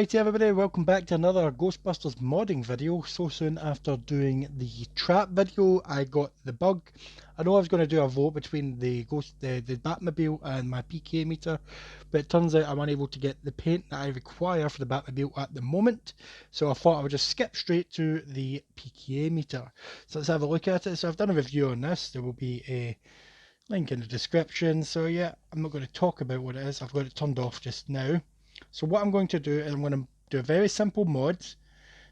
Alrighty everybody, welcome back to another Ghostbusters modding video. So soon after doing the trap video, I got the bug. I know I was going to do a vote between the Batmobile and my PKE meter, but it turns out I'm unable to get the paint that I require for the Batmobile at the moment. So I thought I would just skip straight to the PKE meter. So let's have a look at it. So I've done a review on this. There will be a link in the description. So yeah, I'm not going to talk about what it is. I've got it turned off just now. So what I'm going to do is I'm going to do a very simple mod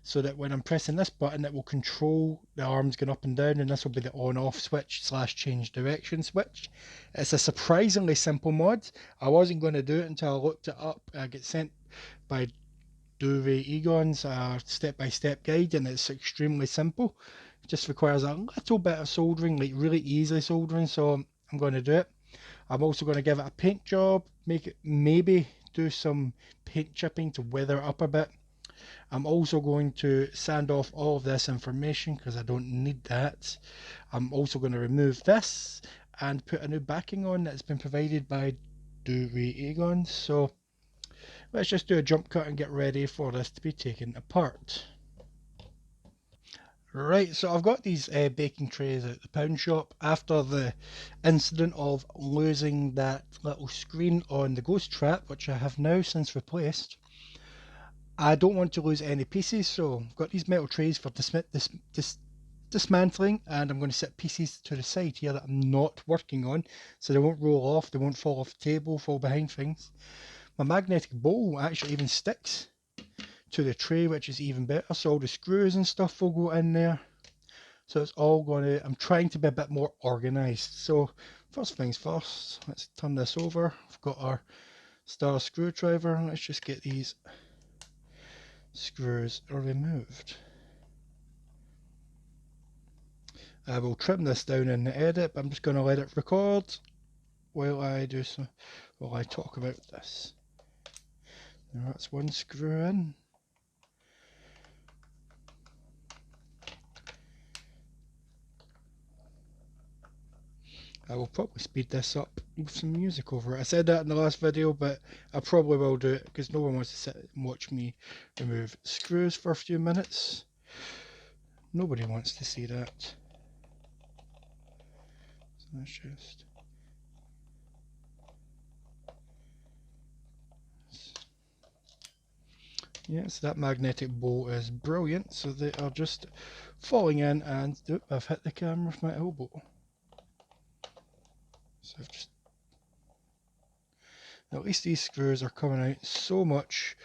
so that when I'm pressing this button it will control the arms going up and down, and this will be the on off switch / change direction switch. It's a surprisingly simple mod. I wasn't going to do it until I looked it up. I get sent by Egon's step-by-step guide, and it's extremely simple. It just requires a little bit of soldering, like really easy soldering, so I'm going to do it. I'm also going to give it a paint job, make it maybe do some paint chipping to weather it up a bit. I'm also going to sand off all of this information because I don't need that. I'm also going to remove this and put a new backing on that's been provided by Egon. So let's just do a jump cut and get ready for this to be taken apart. Right, so I've got these baking trays at the pound shop after the incident of losing that little screen on the ghost trap, which I have now since replaced. I don't want to lose any pieces, so I've got these metal trays for dismantling, and I'm going to set pieces to the side here that I'm not working on, so they won't roll off, they won't fall off the table, fall behind things. My magnetic bowl actually even sticks to the tray, which is even better, so all the screws and stuff will go in there. So it's all going to, I'm trying to be a bit more organized. So first things first, let's turn this over. We've got our star screwdriver. Let's just get these screws removed. I will trim this down in the edit, but I'm just going to let it record while I talk about this. Now that's one screw in. I will probably speed this up with some music over it. I said that in the last video, but I probably will do it because no one wants to sit and watch me remove screws for a few minutes. Nobody wants to see that. So let's just... Yes, that magnetic bolt is brilliant. So they are just falling in, and I've hit the camera with my elbow. So I've just, at least these screws are coming out so much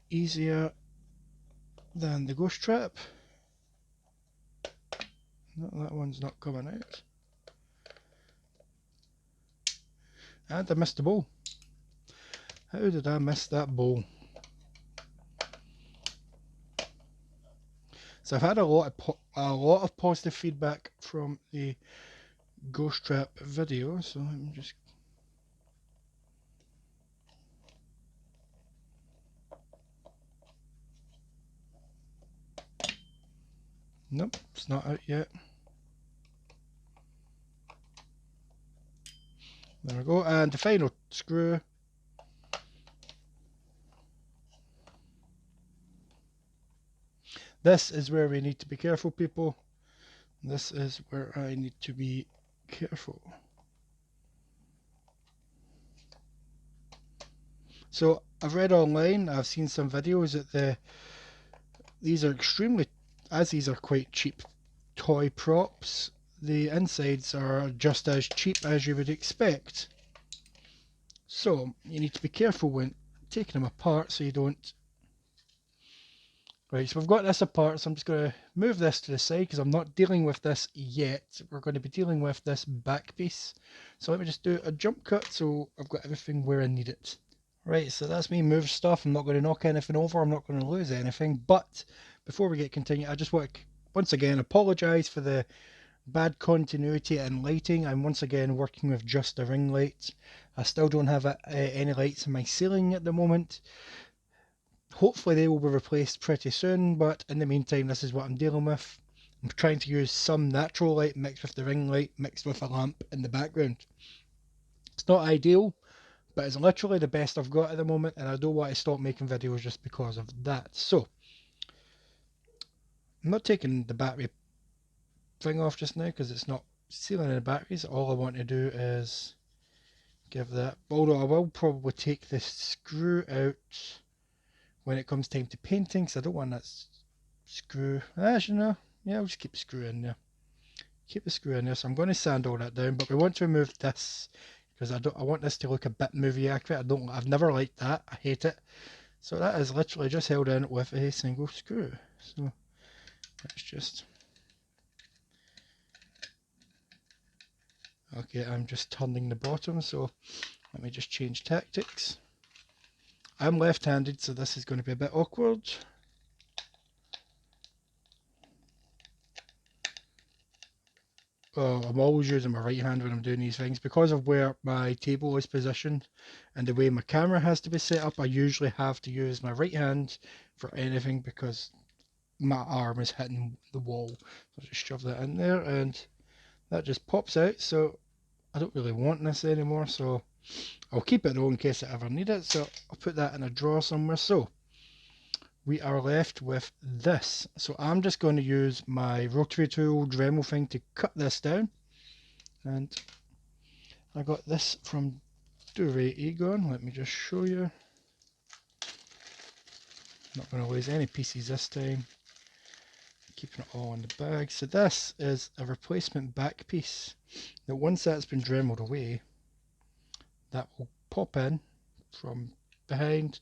easier than the ghost trap. No, that one's not coming out. And I missed the bowl. How did I miss that bowl? So I've had a lot of positive feedback from the ghost trap video, so let me just... Nope, it's not out yet. There we go, and the final screw. This is where we need to be careful, people. This is where I need to be careful. So I've read online, I've seen some videos that these are extremely, as these are quite cheap toy props, the insides are just as cheap as you would expect. So you need to be careful when taking them apart so you don't... Right, so we've got this apart, so I'm just going to move this to the side because I'm not dealing with this yet. We're going to be dealing with this back piece. So let me just do a jump cut so I've got everything where I need it. Right, so that's me move stuff. I'm not going to knock anything over, I'm not going to lose anything. But before we get continued, I just want to once again apologise for the bad continuity and lighting. I'm once again working with just a ring light. I still don't have any lights in my ceiling at the moment. Hopefully they will be replaced pretty soon, but in the meantime this is what I'm dealing with. I'm trying to use some natural light mixed with the ring light, mixed with a lamp in the background. It's not ideal, but it's literally the best I've got at the moment, and I don't want to stop making videos just because of that. So I'm not taking the battery thing off just now because it's not sealing the batteries. All I want to do is give that, although I will probably take this screw out when it comes time to painting, because I don't want that screw. Actually, no, yeah, I'll just keep the screw in there. Keep the screw in there. So I'm going to sand all that down, but we want to remove this because I want this to look a bit movie accurate. I've never liked that. I hate it. So that is literally just held in with a single screw. So let's just, okay, I'm just turning the bottom, so let me just change tactics. I'm left-handed, so this is going to be a bit awkward. Oh, I'm always using my right hand when I'm doing these things. Because of where my table is positioned and the way my camera has to be set up, I usually have to use my right hand for anything because my arm is hitting the wall. So I'll just shove that in there and that just pops out. So I don't really want this anymore, so I'll keep it though in case I ever need it. So I'll put that in a drawer somewhere. So we are left with this. So I'm just going to use my rotary tool Dremel thing to cut this down. And I got this from Egon. Let me just show you. Not going to lose any pieces this time. Keeping it all in the bag. So this is a replacement back piece. Now once that's been dremeled away, that will pop in from behind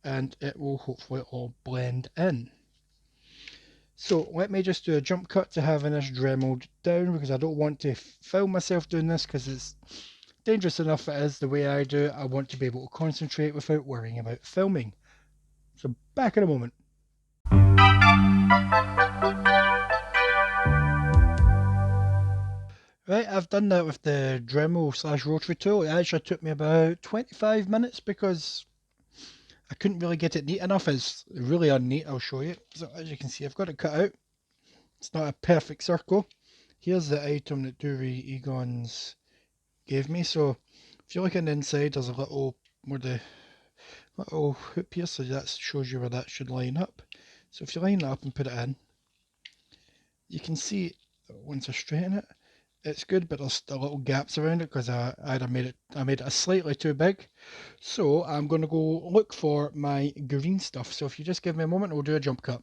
and it will hopefully all blend in. So let me just do a jump cut to having this dremeled down because I don't want to film myself doing this because it's dangerous enough it is the way I do it. I want to be able to concentrate without worrying about filming. So back in a moment. Right, I've done that with the Dremel / rotary tool. It actually took me about 25 minutes because I couldn't really get it neat enough. It's really unneat, I'll show you. So as you can see, I've got it cut out. It's not a perfect circle. Here's the item that Egons gave me. So if you look on the inside, there's a little little hoop here, so that shows you where that should line up. So if you line it up and put it in, you can see once I straighten it, it's good, but there's still little gaps around it because I made it a slightly too big. So I'm going to go look for my green stuff. So if you just give me a moment, we'll do a jump cut.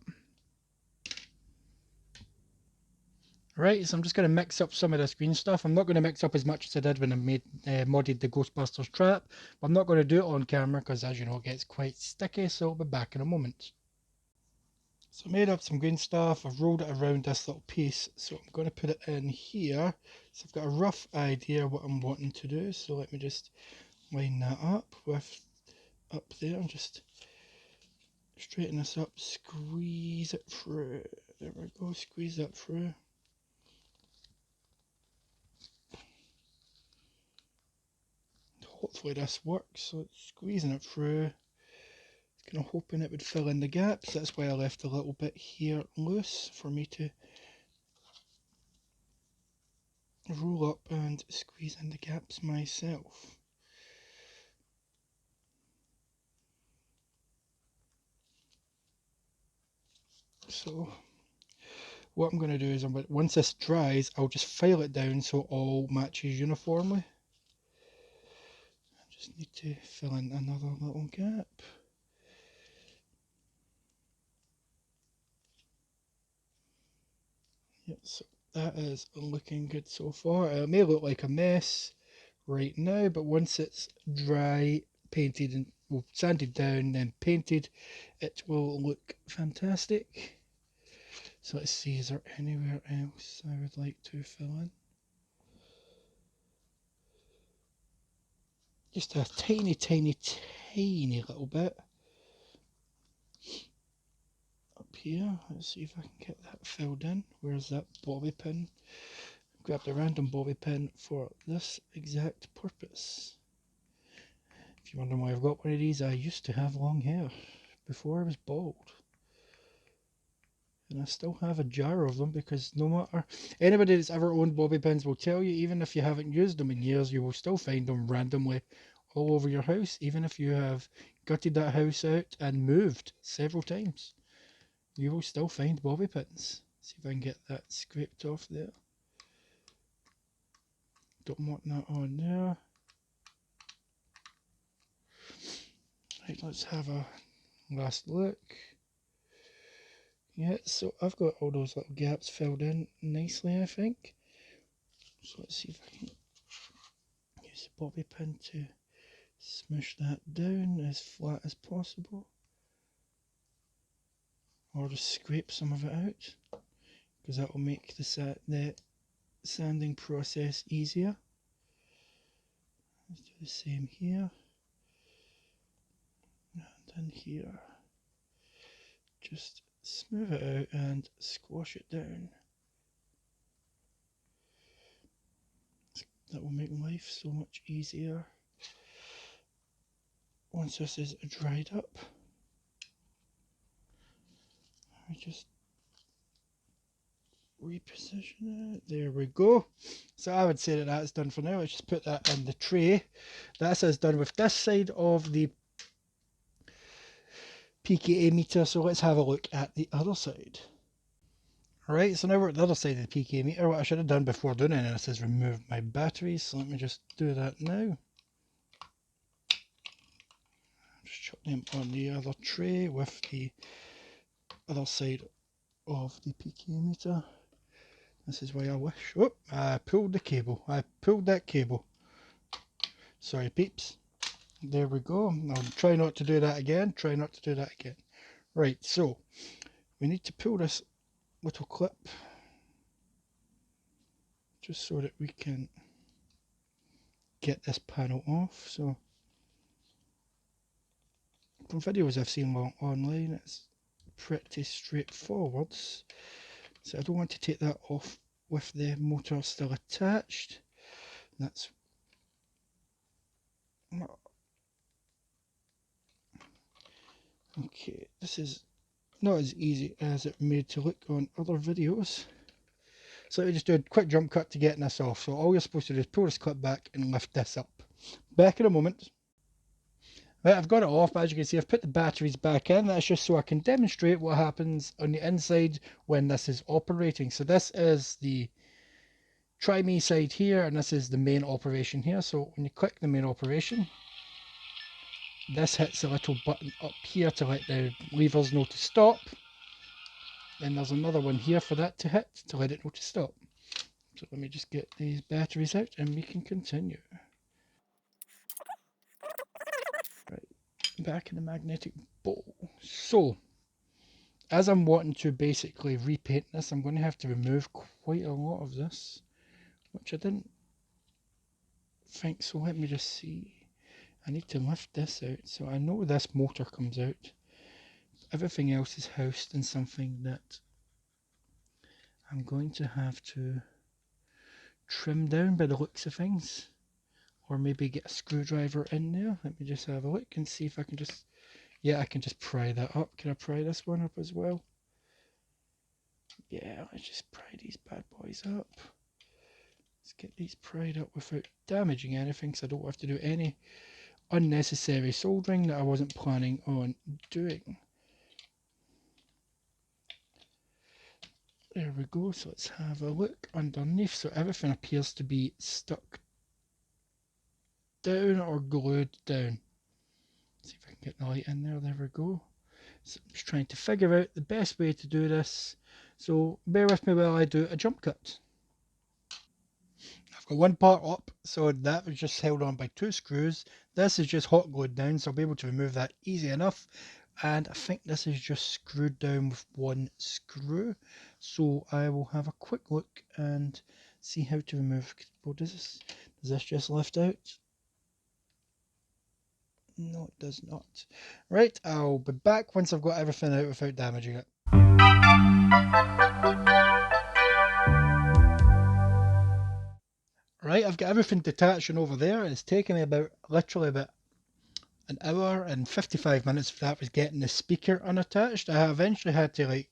Right, so I'm just going to mix up some of this green stuff. I'm not going to mix up as much as I did when I modded the Ghostbusters trap. But I'm not going to do it on camera because, as you know, it gets quite sticky, so I'll be back in a moment. So I made up some green stuff, I've rolled it around this little piece, so I'm going to put it in here. So I've got a rough idea what I'm wanting to do, so let me just line that up with up there and just straighten this up, squeeze it through. There we go, squeeze that through. Hopefully this works, so it's squeezing it through. Kind of hoping it would fill in the gaps. That's why I left a little bit here loose for me to roll up and squeeze in the gaps myself. So what I'm going to do is once this dries, I'll just file it down so it all matches uniformly. I just need to fill in another little gap. Yep, so that is looking good so far. It may look like a mess right now, but once it's dry, painted and well, sanded down, then painted, it will look fantastic. So let's see, is there anywhere else I would like to fill in? Just a tiny, tiny, tiny little bit. Up here, let's see if I can get that filled in. Where's that bobby pin? Grabbed a random bobby pin for this exact purpose. If you're wondering why I've got one of these, I used to have long hair before I was bald. And I still have a jar of them because no matter, anybody that's ever owned bobby pins will tell you, even if you haven't used them in years, you will still find them randomly all over your house, even if you have gutted that house out and moved several times. You will still find bobby pins. See if I can get that scraped off there. Don't want that on there. Right, let's have a last look. Yeah, so I've got all those little gaps filled in nicely, I think. So let's see if I can use the bobby pin to smush that down as flat as possible. Or just scrape some of it out, because that will make the sanding process easier. Let's do the same here. And in here. Just smooth it out and squash it down. That will make life so much easier once this is dried up. I just reposition it. There we go. So I would say that that's done for now. Let's just put that in the tray. That's as done with this side of the PKE meter. So let's have a look at the other side. Alright, so now we're at the other side of the PKE meter. What I should have done before doing any of this is remove my batteries. So let me just do that now. Just chuck them on the other tray with the other side of the PKE meter. This is why I wish. Oh, I pulled the cable. I pulled that cable. Sorry, peeps. There we go. I'll try not to do that again. Try not to do that again. Right, so we need to pull this little clip just so that we can get this panel off. So from videos I've seen online, it's pretty straightforward. So I don't want to take that off with the motor still attached. That's okay. This is not as easy as it made to look on other videos. So let me just do a quick jump cut to getting this off. So all you're supposed to do is pull this clip back and lift this up. Back in a moment. Right, I've got it off, but as you can see, I've put the batteries back in. That's just so I can demonstrate what happens on the inside when this is operating. So this is the try me side here, and this is the main operation here. So when you click the main operation, this hits a little button up here to let the levers know to stop. Then there's another one here for that to hit to let it know to stop. So let me just get these batteries out and we can continue. Right, back in the magnetic bowl. So as I'm wanting to basically repaint this, I'm going to have to remove quite a lot of this, which I didn't think. So let me just see. I need to lift this out. So I know this motor comes out. Everything else is housed in something that I'm going to have to trim down by the looks of things, or maybe get a screwdriver in there. Let me just have a look and see if I can just, yeah, I can just pry that up. Can I pry this one up as well? Yeah, let's just pry these bad boys up. Let's get these pried up without damaging anything, so I don't have to do any unnecessary soldering that I wasn't planning on doing. There we go. So let's have a look underneath. So everything appears to be stuck down or glued down. See if I can get the light in there. There we go. So I'm just trying to figure out the best way to do this. So bear with me while I do a jump cut. I've got one part up, so that was just held on by 2 screws. This is just hot glued down, so I'll be able to remove that easy enough. And I think this is just screwed down with 1 screw. So I will have a quick look and see how to remove. Well, does this just lift out? No, it does not. Right, I'll be back once I've got everything out without damaging it. Right, I've got everything detached and over there. It's taken me literally about an hour and 55 minutes for that was getting the speaker unattached. I eventually had to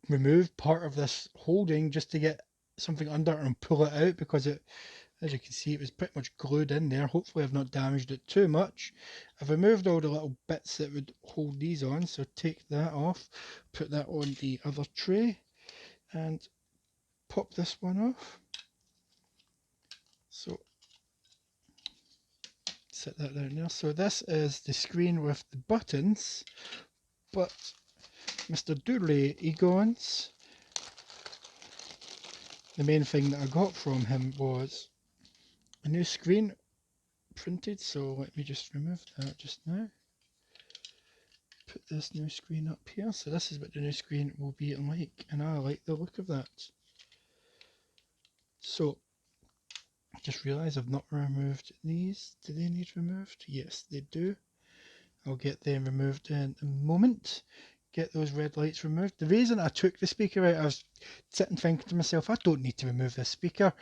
remove part of this holding just to get something under and pull it out, because it As you can see, it was pretty much glued in there. Hopefully I've not damaged it too much. I've removed all the little bits that would hold these on, so take that off, put that on the other tray, and pop this one off. So set that down there. So this is the screen with the buttons, but Mr. Dooley Egon's, the main thing that I got from him was a new screen printed, so let me just remove that just now. Put this new screen up here, so this is what the new screen will be like, and I like the look of that. So I just realised I've not removed these. Do they need removed? Yes, they do. I'll get them removed in a moment. Get those red lights removed. The reason I took the speaker out, I was sitting thinking to myself, I don't need to remove this speaker.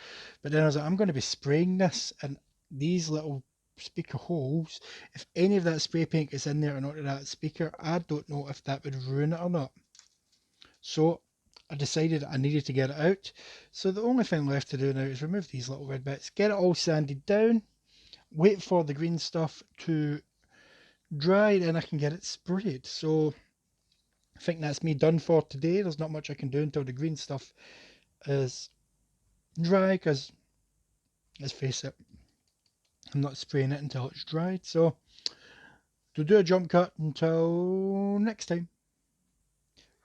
But then I was like, I'm going to be spraying this, and these little speaker holes, if any of that spray paint gets in there and onto that speaker, I don't know if that would ruin it or not. So I decided I needed to get it out. So the only thing left to do now is remove these little red bits, get it all sanded down, wait for the green stuff to dry, and I can get it sprayed. So I think that's me done for today. There's not much I can do until the green stuff is dry, because let's face it, I'm not spraying it until it's dried. So to do a jump cut until next time.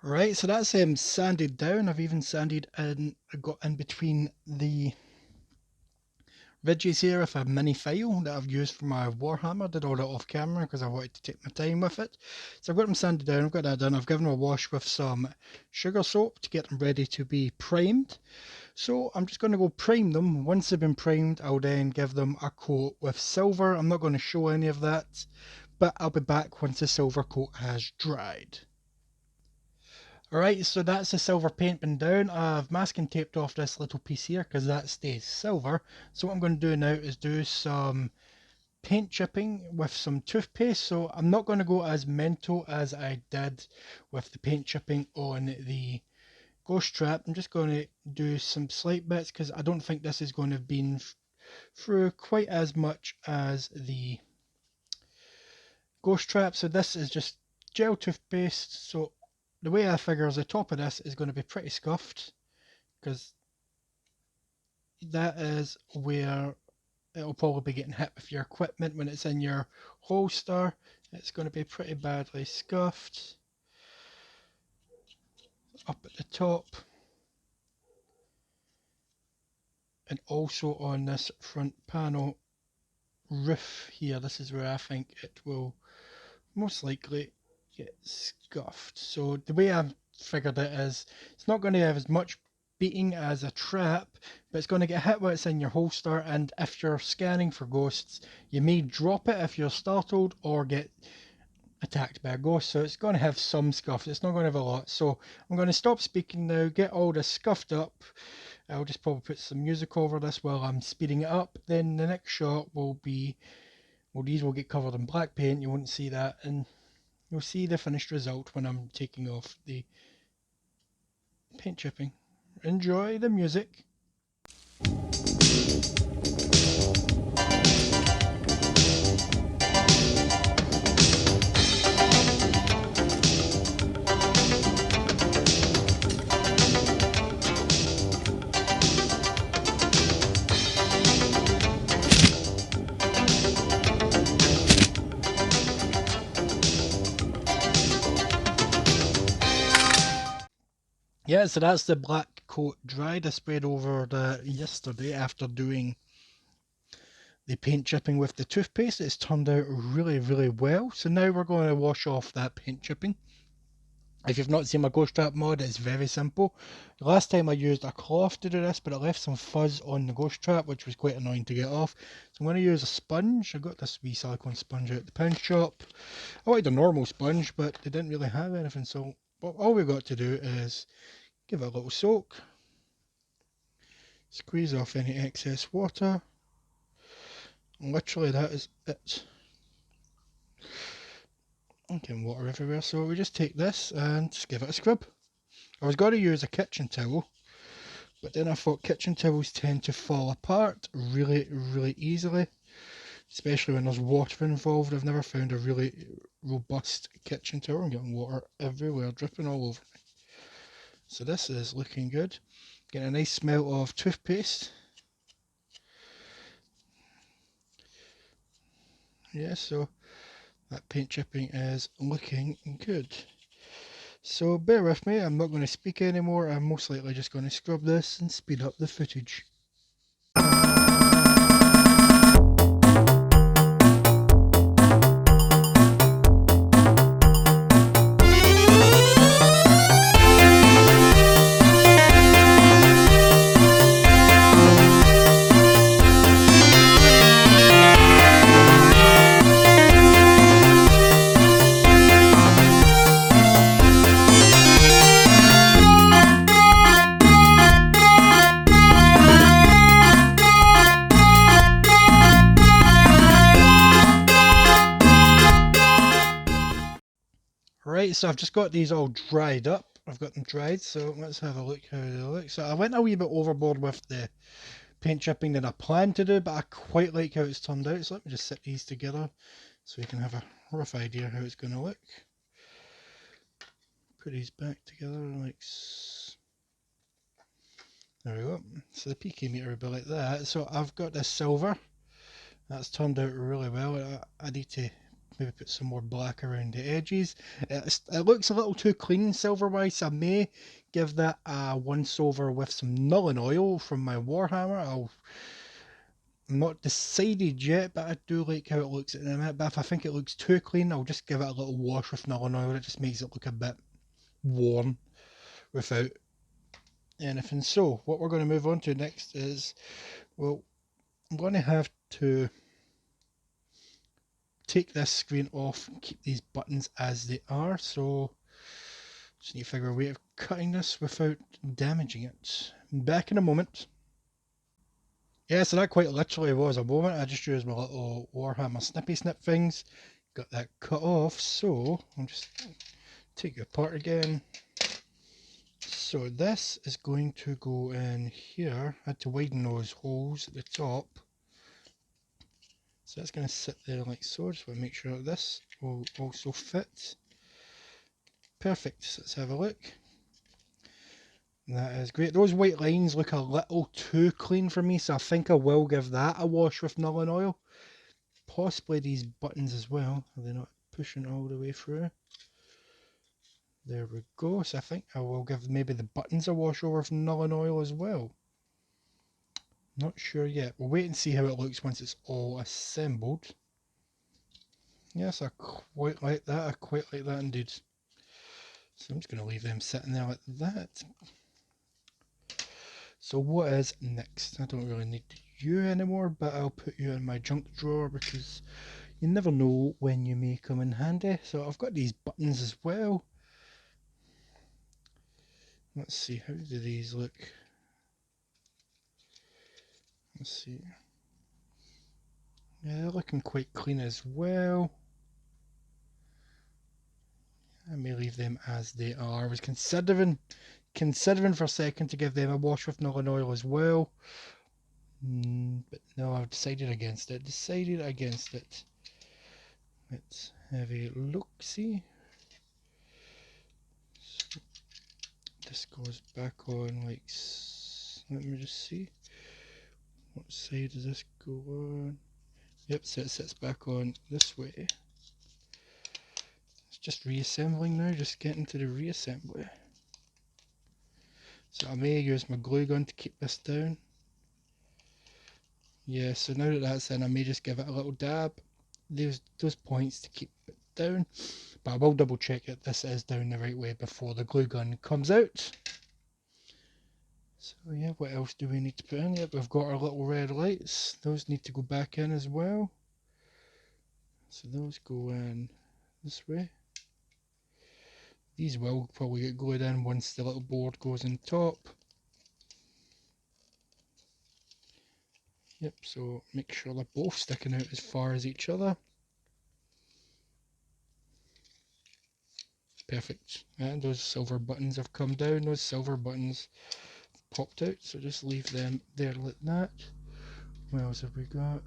Right, so that's sanded down. I've even sanded in, I got in between the ridges here with a mini file that I've used for my Warhammer. Did all that off camera because I wanted to take my time with it. So I've got them sanded down, I've got that done. I've given them a wash with some sugar soap to get them ready to be primed. So I'm just going to go prime them. Once they've been primed, I'll then give them a coat with silver. I'm not going to show any of that, but I'll be back once the silver coat has dried. Alright, so that's the silver paint been down. I've masking taped off this little piece here because that stays silver. So what I'm going to do now is do some paint chipping with some toothpaste. So I'm not going to go as mental as I did with the paint chipping on the ghost trap. I'm just going to do some slight bits because I don't think this is going to have been through quite as much as the ghost trap. So this is just gel toothpaste. So the way I figure is the top of this is going to be pretty scuffed, because that is where it'll probably be getting hit with your equipment when it's in your holster. It's going to be pretty badly scuffed up at the top, and also on this front panel roof here. This is where I think it will most likely get scuffed. So the way I've figured it is, it's not going to have as much beating as a trap, but it's going to get hit while it's in your holster, and if you're scanning for ghosts, you may drop it if you're startled or get attacked by a ghost. So it's going to have some scuff. It's not going to have a lot. So I'm going to stop speaking now, get all this scuffed up. I'll just probably put some music over this while I'm speeding it up. Then the next shot will be, well, these will get covered in black paint. You won't see that, and you'll see the finished result when I'm taking off the paint chipping. Enjoy the music. Yeah, so that's the black coat dried. I sprayed over that yesterday after doing the paint chipping with the toothpaste. It's turned out really, really well. So now we're going to wash off that paint chipping. If you've not seen my ghost trap mod, it's very simple. The last time I used a cloth to do this, but it left some fuzz on the ghost trap, which was quite annoying to get off. So I'm going to use a sponge. I got this wee silicone sponge out the pound shop. I wanted a normal sponge, but they didn't really have anything. So all we've got to do is give it a little soak, squeeze off any excess water, and literally that is it. I'm getting water everywhere, so we just take this and just give it a scrub. I was going to use a kitchen towel, But then I thought kitchen towels tend to fall apart really easily, especially when there's water involved. I've never found a really robust kitchen towel. I'm getting water everywhere, dripping all over me. So this is looking good. Getting a nice smell of toothpaste. Yeah, so that paint chipping is looking good. So bear with me, I'm not going to speak anymore. I'm most likely just going to scrub this and speed up the footage. Right, so I've just got these all dried up. I've got them dried, so let's have a look how they look. So I went a wee bit overboard with the paint chipping than I planned to do, but I quite like how it's turned out. So let me just set these together so you can have a rough idea how it's going to look. Put these back together like there we go. So the PKE meter will be like that. So I've got this silver. That's turned out really well. I need to maybe put some more black around the edges. It looks a little too clean silver wise, so I may give that a once over with some Nuln oil from my Warhammer. I'm not decided yet, but I do like how it looks at the minute. But if I think it looks too clean, I'll just give it a little wash with Nuln oil. It just makes it look a bit worn without anything. So what we're going to move on to next is, well, I'm going to have to take this screen off and keep these buttons as they are, so just need to figure a way of cutting this without damaging it. Back in a moment. Yeah, so that quite literally was a moment. I just used my little Warhammer snippy snip things, got that cut off, so I'll just take it apart again. So this is going to go in here. I had to widen those holes at the top. So that's going to sit there like so. Just want to make sure this will also fit. Perfect. So let's have a look. That is great. Those white lines look a little too clean for me, so I think I will give that a wash with Nuln oil. Possibly these buttons as well. Are they not pushing all the way through? There we go. So I think I will give maybe the buttons a wash over with Nuln oil as well. Not sure yet. We'll wait and see how it looks once it's all assembled. Yes, I quite like that. I quite like that indeed. So I'm just going to leave them sitting there like that. So what is next? I don't really need you anymore, but I'll put you in my junk drawer because you never know when you may come in handy. So I've got these buttons as well. Let's see, how do these look? Let's see. Yeah, they're looking quite clean as well. I may leave them as they are. I was considering for a second to give them a wash with Nuln oil as well. But no, I've decided against it. Let's have a look-see. So this goes back on like, let me just see. What side does this go on? Yep, so it sits back on this way. It's just reassembling now, just getting to the reassembly. So I may use my glue gun to keep this down. Yeah, so now that that's in, I may just give it a little dab. Those points to keep it down. But I will double check that this is down the right way before the glue gun comes out. So yeah, what else do we need to put in? Yep, we've got our little red lights. Those need to go back in as well. So those go in this way. These will probably get glued in once the little board goes on top. Yep, so make sure they're both sticking out as far as each other. Perfect. And those silver buttons have come down. Those silver buttons popped out, so just leave them there like that. What else have we got?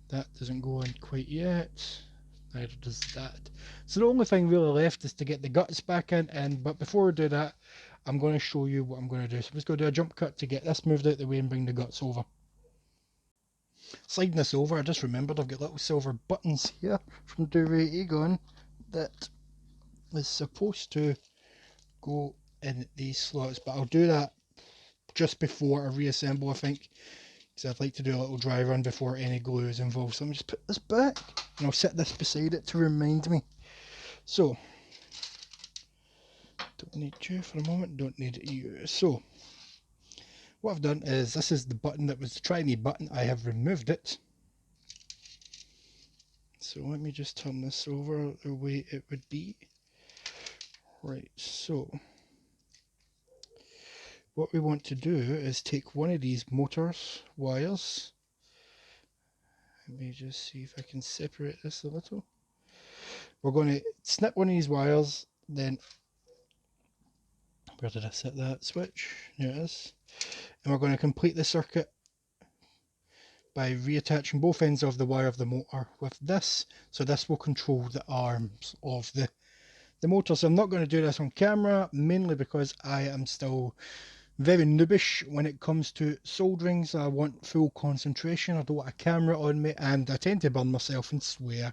That doesn't go in quite yet. Neither does that. So the only thing really left is to get the guts back in, but before we do that, I'm going to show you what I'm going to do. So I'm just going to do a jump cut to get this moved out the way and bring the guts over. Sliding this over, I just remembered I've got little silver buttons here from PKE that is supposed to go in these slots, but I'll do that just before I reassemble, I think, because I'd like to do a little dry run before any glue is involved. So let me just put this back and I'll set this beside it to remind me. So, don't need you for a moment, don't need you. So, what I've done is, this is the button that was the try me button, I have removed it. So let me just turn this over the way it would be. Right, so what we want to do is take one of these motors wires. Let me just see if I can separate this a little. We're going to snip one of these wires, then where did I set that switch? There it is. And we're going to complete the circuit by reattaching both ends of the wire of the motor with this. So this will control the arms of the motor. So I'm not going to do this on camera, mainly because I am still very noobish when it comes to soldering. So I want full concentration. I don't want a camera on me, and I tend to burn myself and swear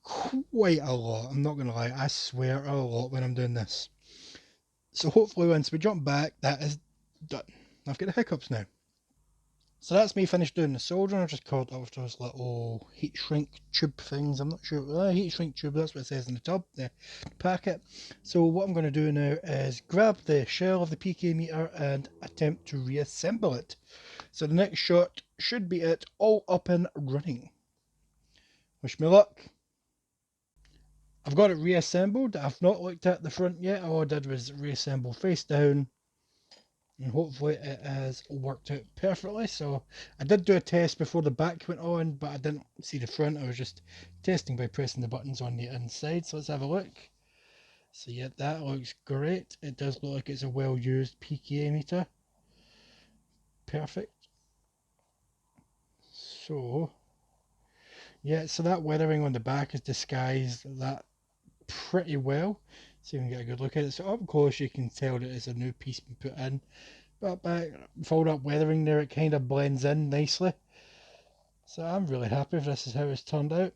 quite a lot. I'm not going to lie, I swear a lot when I'm doing this. So hopefully once we jump back, that is done. I've got the hiccups now. So that's me finished doing the soldering. I've just cut off those little heat shrink tube things. I'm not sure. Heat shrink tube, that's what it says in the tub, the packet. So what I'm going to do now is grab the shell of the PKE meter and attempt to reassemble it. So the next shot should be it all up and running. Wish me luck. I've got it reassembled. I've not looked at the front yet. All I did was reassemble face down, and hopefully it has worked out perfectly. So I did do a test before the back went on, but I didn't see the front. I was just testing by pressing the buttons on the inside. So let's have a look. So yeah, that looks great. It does look like it's a well used PKE meter. Perfect. So yeah, so that weathering on the back is disguised that pretty well, so you can get a good look at it. So up close you can tell that it's a new piece been put in, but by fold up weathering there, it kind of blends in nicely. So I'm really happy if this is how it's turned out.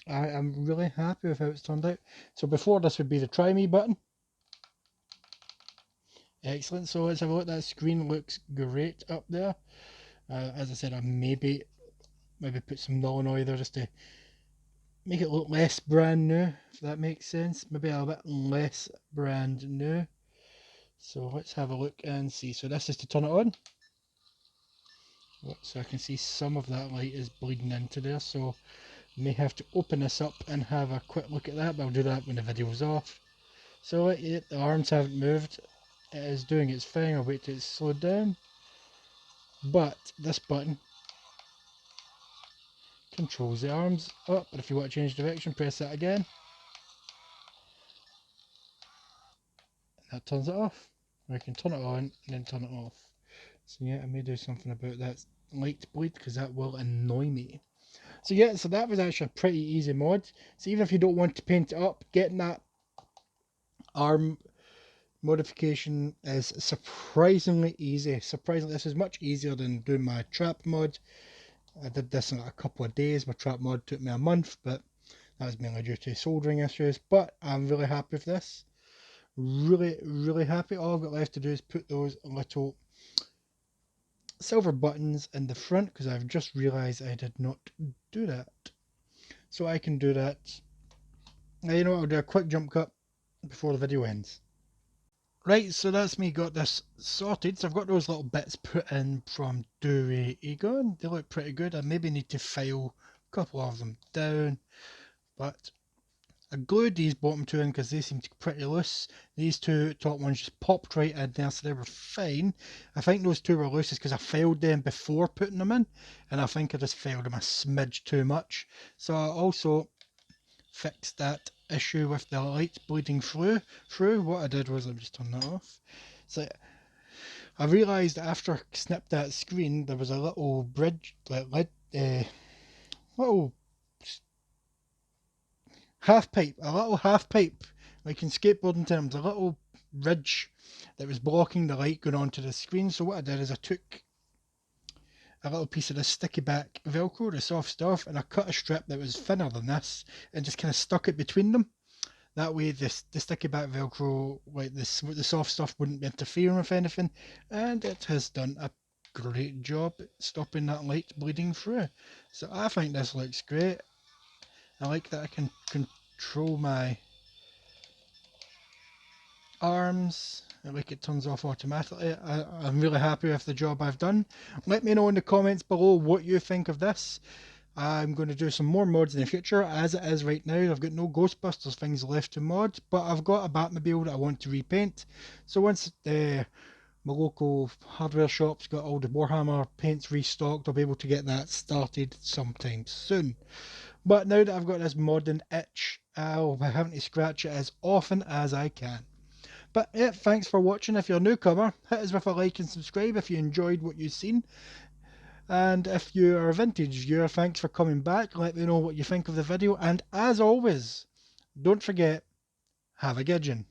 I am really happy with how it's turned out. So before, this would be the try me button. Excellent. So let's have a look. That screen looks great up there. As I said, I maybe put some non-oil there just to make it look less brand new, if that makes sense. Maybe a bit less brand new. So let's have a look and see. So this is to turn it on. So I can see some of that light is bleeding into there, so I may have to open this up and have a quick look at that, but I'll do that when the video's off. So the arms haven't moved. It is doing its thing. I'll wait till it's slowed down. But this button controls the arms up, but if you want to change direction, press that again. And that turns it off. Or you can turn it on and then turn it off. So yeah, I may do something about that light bleed, because that will annoy me. So yeah, so that was actually a pretty easy mod. So even if you don't want to paint it up, getting that arm modification is surprisingly easy. Surprisingly, this is much easier than doing my trap mod. I did this in a couple of days. My trap mod took me a month, but that was mainly due to soldering issues. But I'm really happy with this. Really happy. All I've got left to do is put those little silver buttons in the front, because I've just realized I did not do that. So I can do that. Now, you know what, I'll do a quick jump cut before the video ends. Right, so that's me got this sorted. So I've got those little bits put in from PKE. They look pretty good. I maybe need to file a couple of them down, but I glued these bottom two in because they seem pretty loose. These two top ones just popped right in there, so they were fine. I think those two were loose because I filed them before putting them in, and I think I just filed them a smidge too much. So I also fixed that issue with the light bleeding through. What I did was, let me just turn that off. So I realised after I snipped that screen there was a little bridge, little a little half pipe, like in skateboarding terms, a little ridge that was blocking the light going onto the screen. So what I did is I took a little piece of this sticky back Velcro, the soft stuff, and I cut a strip that was thinner than this and just kind of stuck it between them. That way the sticky back Velcro, like this, the soft stuff wouldn't be interfering with anything, and it has done a great job stopping that light bleeding through. So I think this looks great. I like that I can control my arms, like it turns off automatically. I'm really happy with the job I've done. Let me know in the comments below what you think of this. I'm going to do some more mods in the future. As it is right now, I've got no Ghostbusters things left to mod, but I've got a Batmobile that I want to repaint. So once my local hardware shop's got all the Warhammer paints restocked, I'll be able to get that started sometime soon. But now that I've got this modding itch, I'll be having to scratch it as often as I can. But yeah, thanks for watching. If you're a newcomer, hit us with a like and subscribe if you enjoyed what you've seen. And if you are a vintage viewer, thanks for coming back. Let me know what you think of the video. And as always, don't forget, have a gidgeon.